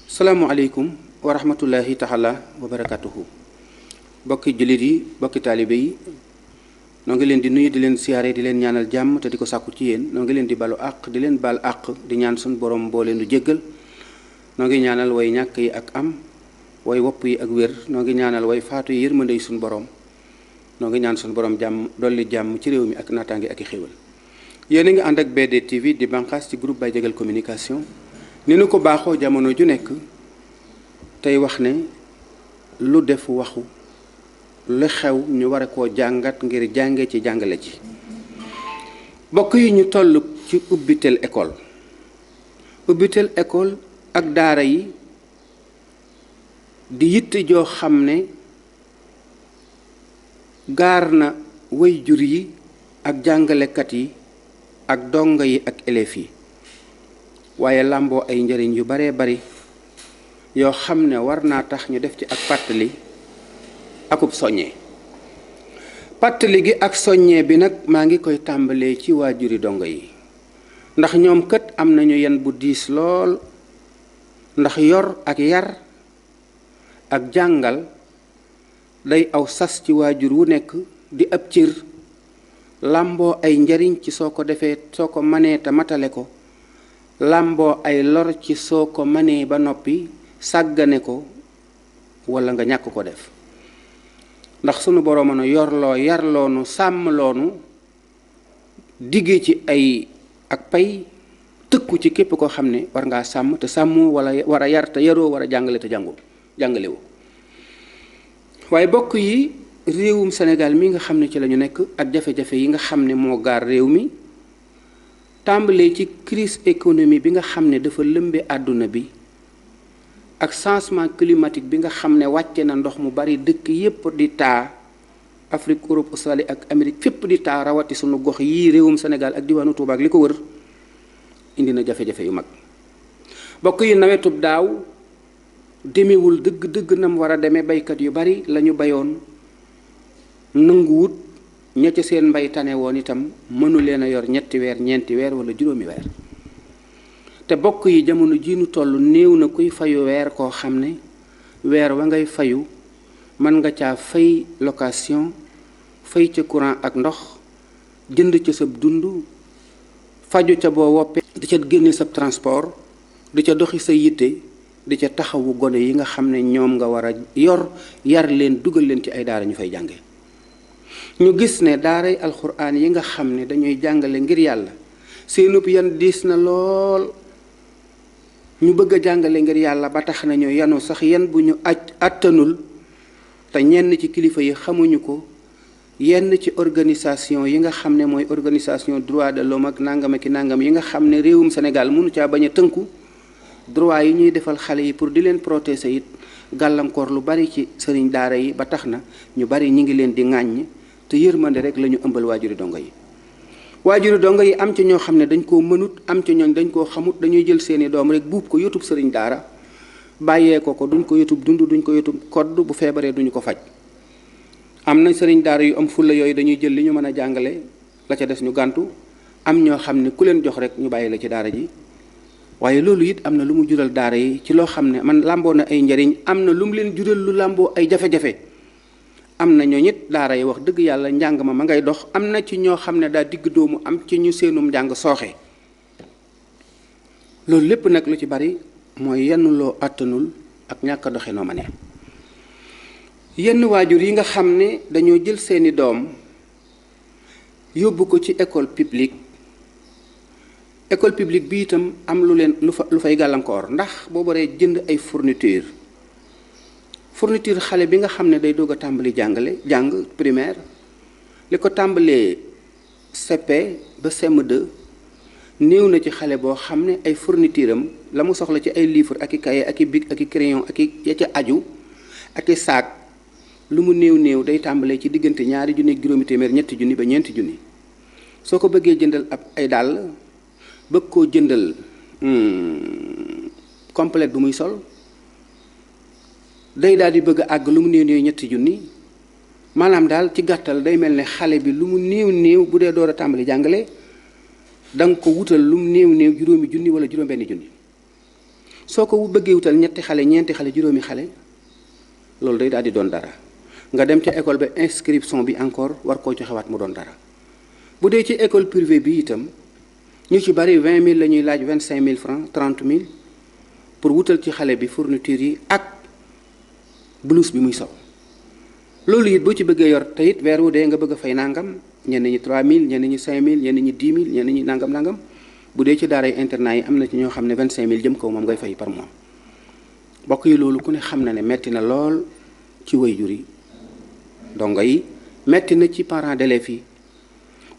salaamualeykum wa rahmatullahi taala wa barakatuhu. bokki jullit yi bokki taalibe yi noo ngi leen di nuyu di leen siyaare di leen ñaanal jàmm te di ko sàkku ci yéen. noo ngi leen di balu àq di leen baal àq di ñaan suñu borom boo leen du jéggal. noo ngi ñaanal way ñàkk yi ak am way wopp yi ak wér. noo ngi ñaanal way faatu yi yërmande suñu borom. noo ngi ñaan suñu borom jàmm dolli jàmm ci réew mi ak naataange ak i xéwal. yéen a ngi ànd ak BDTV di bànqaas ci groupe Baye Diagal communication. ni nu ko baaxoo jamono ju nekk tey wax ne lu def waxu lu xew ñu war a koo jàngat ngir jànge ci jàngale ci. bokk yi ñu toll ci ubbiteel école ak daara yi di yitte joo xam ne gaar na way jur yi ak jàngalekat yi ak donga yi ak élèves yi, waaye làmboo ay njëriñ yu baree bari yoo xam ne war naa tax ñu def ci ak pàttali akub soññee. pàttali gi ak soññee bi nag maa ngi koy tàmbalee ci waajuri dongo yi, ndax ñoom kët am nañu yen bu diis lool, ndax yor ak yar ak jàngal day aw sas ci waajur wu nekk di ab cër làmboo ay njariñ ci soo ko defee soo ko manee te matale ko, làmboo ay lor ci soo ko manee ba noppi sàggane ko walla nga ñàkk ko def. ndax sunu boroom a nu yorloo yarloonu sàmmloonu digge ci ay ak pay tëkku ci képp koo xam ne war ngaa sàmm te sàmmoo walla war a yar te yaroo war a jàngale te jàngalewoo. waaye bokk yi réewum Sénégal mi nga xam ne ci lañu nekk ak jafe-jafe yi nga xam ne moo gaar réew mi, tàmbalee ci crise économie bi nga xam ne dafa lëmbe àdduna bi ak changement climatique bi nga xam ne wàcce na ndox mu bari dëkk yépp di taa, Afrique, Europe, Australie ak Amérique fépp di taa, rawati sunu gox yii réewum Sénégal ak diwaanu Touba ak li ko wër, indi na jafe-jafe yu mag. bokk yi nawetub daaw demewul dëgg na mu war a demee. baykat yu bari lañu bayoon nanguwut, ña ca seen mbay tane woon itam mënu leen a yor ñetti weer ñeenti weer wala juróomi weer. te bokk yi jamono ji nu toll néew na kuy fayu weer koo xam ne weer wa ngay fayu mën nga caa fay location, fay ca courant ak ndox, jënd ca sab dund, faju ca boo woppee, di ca génne sab transport, di ca doxi sa yitte, di ca taxawu gone yi nga xam ne ñoom nga war a yor yar leen dugal leen ci ay daara ñu fay jànge. ñu gis ne daaray alxuraan yi nga xam ne dañuy jàngale ngir yàlla seenub yan diis na lool. ñu bëgg a jàngale ngir yàlla ba tax nañu yanu sax yan bu ñu àttanul, te ñenn ci kilifa yi xamuñu ko. yenn ci organisation yi nga xam ne mooy organisation droit de l'homme ak nangam ak nangam yi nga xam ne réewum Sénégal mënu caa bañ a tënku, droit yi ñuy defal xale yi pour di leen protéger it gàllankoor lu bari ci sëriñ daara yi ba tax na ñu bari ñi ngi leen di ŋàññ, te yërmande rek la ñu ëmbal waajuri dongo yi. waajuri dongo yi am ci ñoo xam ne dañ koo mënut, am ci ñooñ dañ koo xamut, dañuy jël seeni doom rek buub ko yotub sëriñ daara bàyyee ko duñ ko yotub dund, duñ ko yotub kodd, bu feebaree duñu ko faj. am na sëriñ daara yu am fulla yooyu dañuy jël li ñu mën a jàngale, la ca des ñu gàntu. am ñoo xam ne ku leen jox rek ñu bàyyi la ci daara ji. waaye loolu it am na lu mu jural daara yi ci loo xam ne man làmboo na ay njariñ, am na lu mu leen jural lu làmboo ay jafe-jafe. am na ñoo ñit daara yi wax dëgg yàlla njàng ma ngay dox, am na ci ñoo xam ne daa digg doomu, am ci ñu seenum njàng sooxe. loolu lépp nag lu ci bari mooy yenn loo àttanul ak ñàkk a doxe noo ma ne. yenn waajur yi nga xam ne dañoo jël seeni doom yóbbu ko ci école publique bi itam am lu fay gàllankoor, ndax boo baree jënd ay fourniture xale bi nga xam ne day doog a tàmbali jàng primaire, li ko tàmbalee CP ba CM2 néew na ci xale boo xam ne ay fourniture am la mu soxla ci ay livre ak i cahier ak i bic ak i crayon ak i ya ca aju ak i saak, lu mu néew day tàmbalee ci diggante ñaari junni ak juróomi téeméer, ñetti junni ba ñeenti junni. soo ko bëggee jëndal ab ay dàll, bëgg koo jëndal complète bu muy sol, day daal di bëgg a àgg lu mu néew ñetti junni. maanaam daal ci gàttal day mel ne xale bi lu mu néew bu dee door a tàmbali jàngale da nga ko wutal lu mu néew juróomi junni wala juróom benn junni. soo ko bëggee wutal ñetti xale ñeenti xale juróomi xale loolu day daal di doon dara nga dem ca école ba inscription bi encore war koo joxewaat mu doon dara bu dee ci école privée bi itam ñu ci bari 20 000 la ñuy laaj 25 000 francs 30 000 pour wutal ci xale bi fourniture yi ak blouse bi muy sol loolu it boo ci bëggee yor te it weer wu dee nga bëgg a fay nangam ñenn ñi 3 000 ñenn ñi 5 000 ñenn ñi 10 000 ñenn ñi nangam bu dee ci daaray internat yi am na ci ñoo xam ne 25 000 jëm kaw moom ngay fay par mois bokk yi loolu ku ne xam na ne metti na lool ci waajur yi dongo yi metti na ci parents d'élèves yi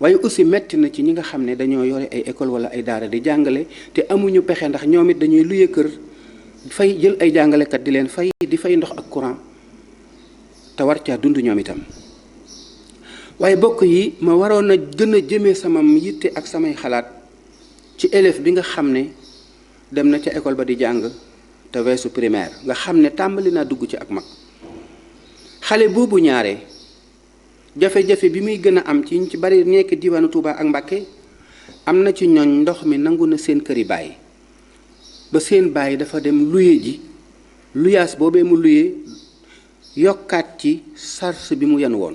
waaye aussi metti na ci ñi nga xam ne dañoo yore ay école wala ay daara di jàngale te amuñu pexe ndax ñoom it dañuy luye kër fay jël ay jàngalekat di leen fay di fay ndox ak courant te war caa dund ñoom itam waaye bokk yi ma waroon a gën a jëmee sama yitte ak samay xalaat ci élève bi nga xam ne dem na ca école ba di jàng te weesu primaire nga xam ne tàmbali naa dugg ci ak mag xale boobu ñaare jafe-jafe bi muy gën a am ci ñu ci bari nekk diwaanu Touba ak Mbacké am na ci ñooñ ndox mi nangu na seen këri baay ba seen baay dafa dem luye ji luyaas boobee mu luye yokkaat ci charge bi mu yan woon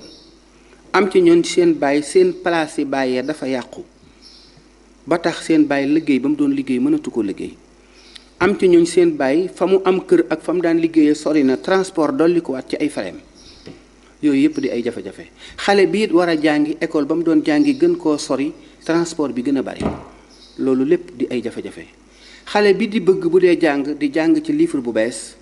am ci ñooñ seen baay seen place yi baay dafa yàqu ba tax seen baay liggéey ba mu doon liggéey mënatu ko liggéey am ci ñooñ seen baay fa mu am kër ak fa mu daan liggéeyee sori na transport dolli ko waat ci ay frais yooyu yëpp di ay jafe-jafe xale bi it war a jàngi école ba mu doon jàngi gën koo sori transport bi gën a bari loolu lépp di ay jafe-jafe xale bi di bëgg bu dee jàng di jàng ci livre bu bees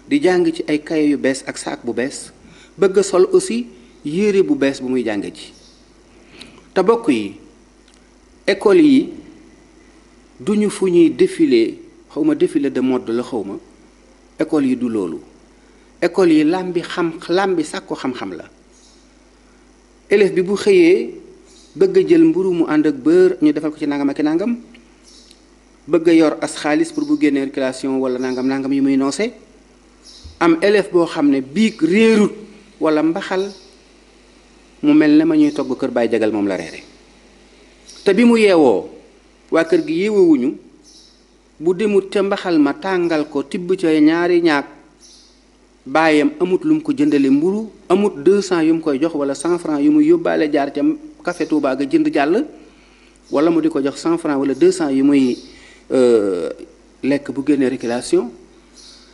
di jàng ci ay cahier yu bees ak saak bu bees bëgg a sol aussi yére bu bees bu muy jàng ji te bokk yi école yi duñu fu ñuy défilé xawma défilé de mode la xawma école yi du loolu école yi làmbi sàkku xam-xam la élève bi bu xëyee bëgg a jël mburu mu ànd ak beurre ñu defal ko ci nangam ak nangam bëgg a yor as xaalis pour bu génnee récréation wala nangam yi muy noose am élève boo xam ne biig réerut wala mbaxal mu mel ne ma ñuy togg kër baay jagal moom la reere te bi mu yeewoo waa kër gi yeewuwuñu bu demut ca mbaxal ma tàngal ko tibb ca ñaari ñaak baayam amut lu mu ko jëndale mburu amut 200 yu mu koy jox wala 100 francs yu muy yóbbaale jaar ca café Touba ga jënd jàll wala mu di ko jox 100 francs wala 200 yu muy lekk bu génnee récréation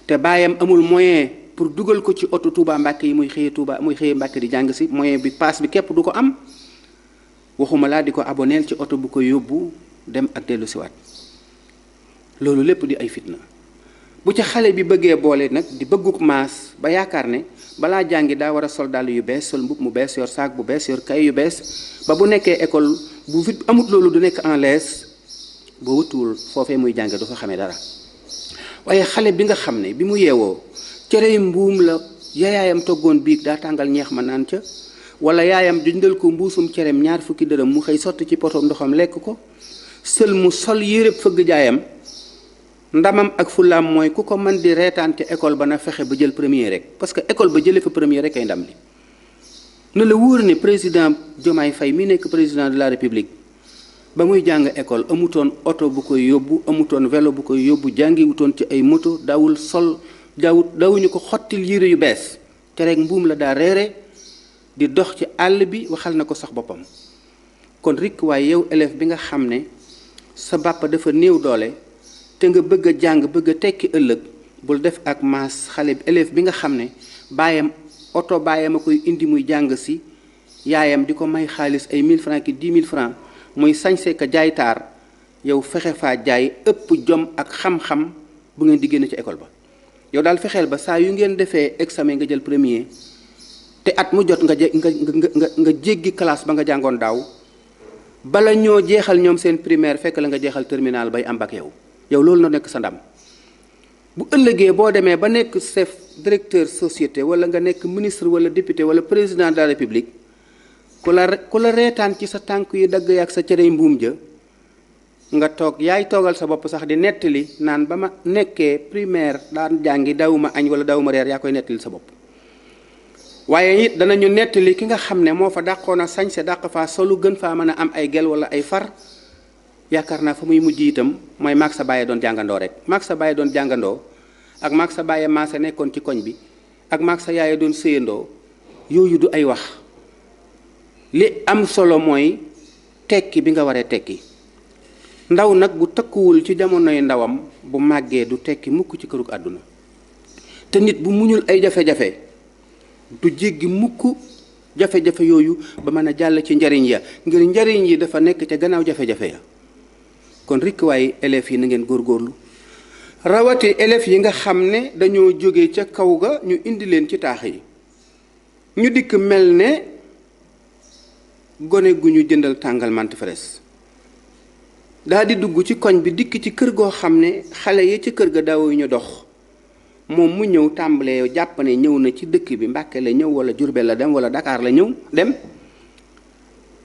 te baayam amul moyen pour dugal ko ci oto Touba Mbacké yi muy xëyee Mbacké di jàng si moyen bi paas bi képp du ko am waxuma laa di ko aboneel ci oto bu ko yóbbu dem ak dellu siwaat loolu lépp di ay fitna bu ca xale bi bëggee boole nag di bëgguk maas ba yaakaar ne balaa jàngi daa war a sol dàll yu bees sol mbub mu bees yor saak bu bees yor kay yu bees ba bu nekkee école bu fit amut loolu du nekk en l'aise boo wëttuwul foofee muy jànge du fa xamee dara waaye xale bi nga xam ne bi mu yeewoo cere mbuum la yaayam toggoon biig daa tàngal ñeex ma naan ca wala yaayam jëndal ko mbuusum cereem 20 dërëm mu xëy sotti ci potoom ndoxam lekk ko sël mu sol yéreb fëgg jaayam ndamam ak fulaam mooy ku ko mën di reetaan ca école ba na fexe ba jël premier rek parce que école ba jëlee fa premier rek ay ndam li na la wóor ne président Diomaye Faye mi nekk président de la République ba muy jàng école amutoon oto bu koy yóbbu amutoon vélo bu koy yóbbu jàngiwutoon ci ay moto daawul sol dawuñu ko xottil yére yu bees te rek mbuum la daa reere di dox ci àll bi waxal na ko sax boppam kon rikk waaye yow élève bi nga xam ne sa bàppa dafa néew doole te nga bëgg a jàng bëgg a tekki ëllëg bul def ak maas xale bi élève bi nga xam ne baayam oto baayam a koy indi muy jàng si yaayam di ko may xaalis ay 1000 francs ki 10 000 francs muy sañse ka jaay taar yow fexe faa jaay ëpp jom ak xam-xam bu ngeen di génn ci école ba yow daal fexeel ba saa yu ngeen defee examen nga jël premier te at mu jot nga jéggi classe ba nga jàngoon daaw bala ñoo jeexal ñoom seen primaire fekk la nga jeexal terminal bay am ak yow loolu na nekk sa ndam bu ëllëgee boo demee ba nekk chef directeur société wala nga nekk ministre wala député wala président de la république ku la reetaan ci sa tànk yi dagg ak sa cere mbuum ja nga toog yaay toogal sa bopp sax di nettali naan ba ma nekkee primaire daan jàngi dawuma añ wala dawuma reer yaa koy nettali sa bopp waaye it danañu nettali ki nga xam ne moo fa dàqoon a sañse dàq faa solu gën faa mën a am ay gel wala ay far yaakaar naa fa muy mujj itam mooy maag sa bàyyi doon jàngandoo rek maag sa bàyyi doon jàngandoo ak maag sa bàyyi maase nekkoon ci koñ bi ak maag sa yaay doon sëyandoo yooyu du ay wax li am solo mooy tekki bi nga waree tekki ndaw nag bu takkuwul ci jamonoy ndawam bu màggee du tekki mukk ci kërug àdduna te nit bu muñul ay jafe-jafe du jéggi mukk jafe-jafe yooyu ba mën a jàll ci njariñ ya ngir njariñ yi dafa nekk ca gannaaw jafe-jafe ya kon rikk waaye élèves yi na ngeen góorgóorlu rawati élèves yi nga xam ne dañoo jóge ca kaw ga ñu indi leen ci taax yi ñu dikk mel ne gone gu ñu jëndal tàngal mante fraise daa di dugg ci koñ bi dikk ci kër goo xam ne xale yi ci kër ga daawuñu ñu dox moom mu ñëw tàmbalee jàpp ne ñëw na ci dëkk bi Mbàkke la ñëw wala Jurbel la dem wala Dakar la ñëw dem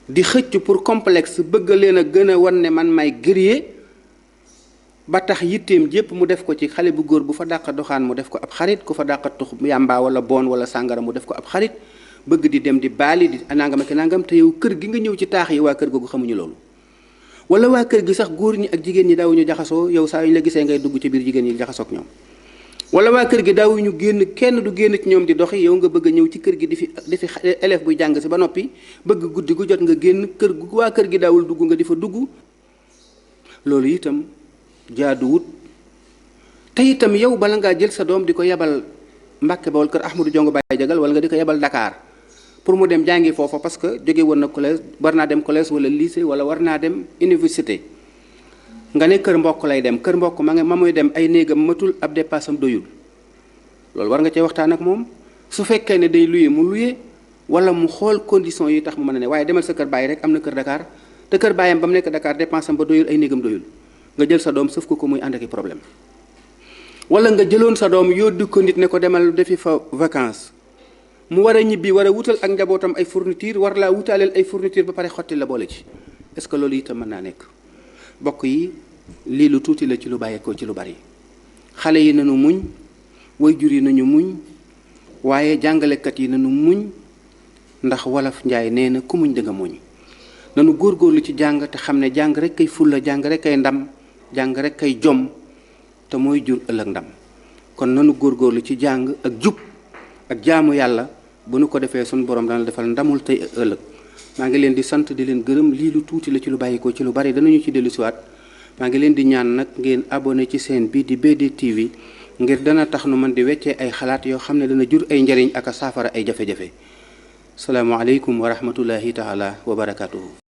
di xëcc pour complexe bëgg leen a gën a wan ne man may guerrier ba tax yitteem jépp mu def ko ci xale bu góor bu fa dàq doxaan mu def ko ab xarit ku fa dàq tux yàmbaa wala bon wala sàngara mu def ko ab xarit bëgg di dem di baali di nangam ak nangam te yow kër gi nga ñëw ci taax yi waa kër googu xamuñu loolu wala waa kër gi sax góor ñi ak jigéen ñi daawuñu jaxasoo yow saa yu ñu la gisee ngay dugg ci biir jigéen ñi jaxasoo ak ñoom wala waa kër gi daawuñu génn kenn du génn ci ñoom di doxi yow nga bëgg a ñëw ci kër gi di fi élève buy jàng si ba noppi bëgg guddi gu jot nga génn kër gu waa kër gi daawul dugg nga di fa dugg loolu itam jaaduwut te itam yow bala ngaa jël sa doom di ko yebal Mbàkke Bawol kër Ahmadou Jongo Baye Jagal wala nga di ko yebal Dakar pour mu dem jàngi foofa parce que jóge woon na collège war naa dem collège wala lycée wala war naa dem université nga ne kër mbokk lay dem kër mbokk ma muy dem ay néegam matul ab dépassam doyul loolu war nga cee waxtaan ak moom su fekkee ne day luye mu luye wala mu xool conditions yi tax mu mën a ne waaye demal sa kër bàyyi rek am na kër Dakar te kër bàyyam ba mu nekk Dakar dépensam ba doyul ay néegam doyul nga jël sa doom sëf ko muy ànd ak problème wala nga jëloon sa doom yóddu ko nit ne ko demal defi fa vacances mu war a ñibbi war a wutal ak njabootam ay fourniture war laa wutaaleel ay fourniture ba pare xotti la boole ci est-ce que loolu itam mën naa nekk bokk yi lii lu tuuti la ci lu bàyyeekoo ci lu bari xale yi nañu muñ waajur yi nañu muñ waaye jàngalekat yi nañu muñ ndax wolof njaay nee na ku muñ da nga muñ nanu góorgóorlu ci jàng te xam ne jàng rek kay fulla jàng rek kay ndam jàng rek kay jom te mooy jur ëllëg ndam kon nanu góorgóorlu ci jàng ak jub ak jaamu yàlla bu nu ko defee sunu borom dana defal ndamul tey ëllëg maa ngi leen di sant di leen gërëm lii lu tuuti la ci lu bàyyikoo ci lu bari danañu ci dellu siwaat maa ngi leen di ñaan nag ngeen abonné ci seen bi di BD TV ngir dana tax nu man di weccee ay xalaat yoo xam ne dana jur ay njariñ ak a saafara ay jafe-jafe salaamaaleykum wa rahmatullahi taala wa barakatuhu